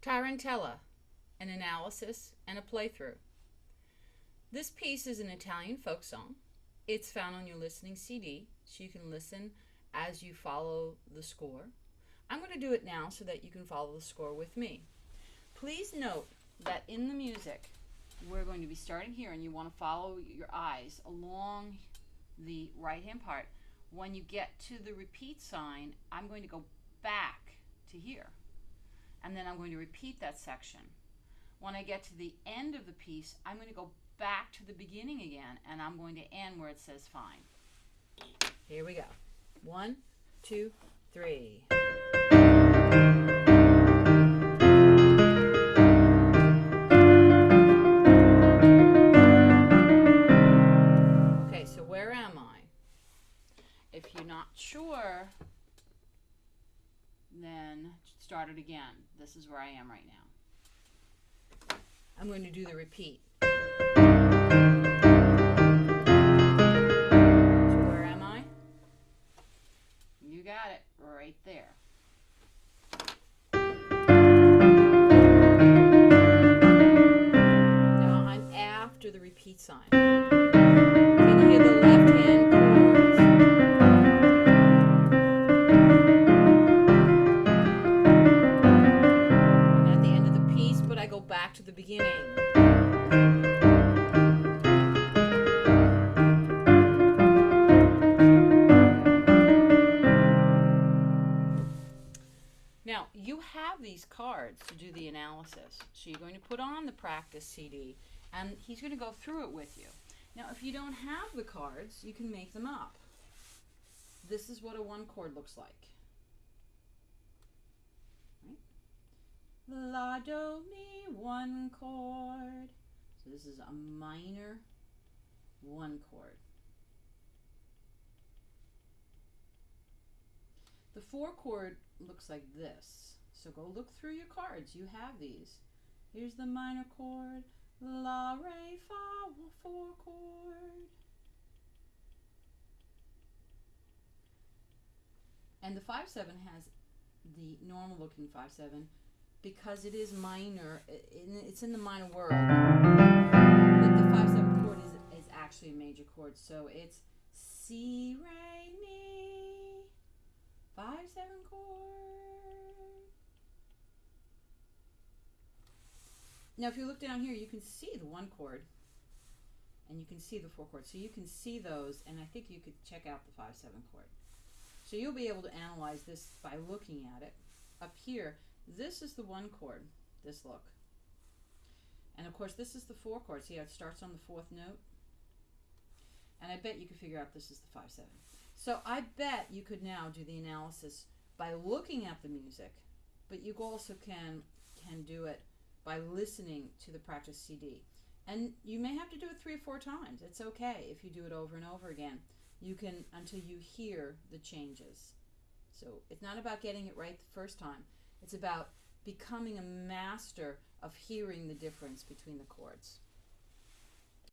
Tarantella, an analysis and a playthrough. This piece is an Italian folk song. It's found on your listening CD, so you can listen as you follow the score. I'm going to do it now so that you can follow the score with me. Please note that in the music, we're going to be starting here, and you want to follow your eyes along the right-hand part. When you get to the repeat sign, I'm going to go back to here, and then I'm going to repeat that section. When I get to the end of the piece, I'm going to go back to the beginning again, and I'm going to end where it says fine. Here we go. 1, 2, 3. Okay, so where am I? If you're not sure, then start it again. This is where I am right now. I'm going to do the repeat. So where am I? You got it, right there. Now I'm after the repeat sign. Can you hear the left hand chords? I'm at the end of the piece, but I go back to the beginning. Now, you have these cards to do the analysis. So you're going to put on the practice CD, and he's going to go through it with you. Now, if you don't have the cards, you can make them up. This is what a one chord looks like. Right? La, do, mi, one chord. So this is a minor one chord. The four chord looks like this. So go look through your cards. You have these. Here's the minor chord. La, re, fa, four chord. And the 5/7 has the normal looking 5/7 because it is minor. It's in the minor world. But the 5/7 chord is actually a major chord. So it's Si, Re, Mi, 5/7 chord. Now if you look down here, you can see the one chord and you can see the four chord. So you can see those, and I think you could check out the 5/7 chord. So you'll be able to analyze this by looking at it. Up here, this is the one chord, this look. And of course this is the four chord. See how it starts on the fourth note? And I bet you could figure out this is the 5/7. So I bet you could now do the analysis by looking at the music, but you also can do it by listening to the practice CD. And you may have to do it 3 or 4 times. It's okay if you do it over and over again. You can until you hear the changes. So it's not about getting it right the first time. It's about becoming a master of hearing the difference between the chords.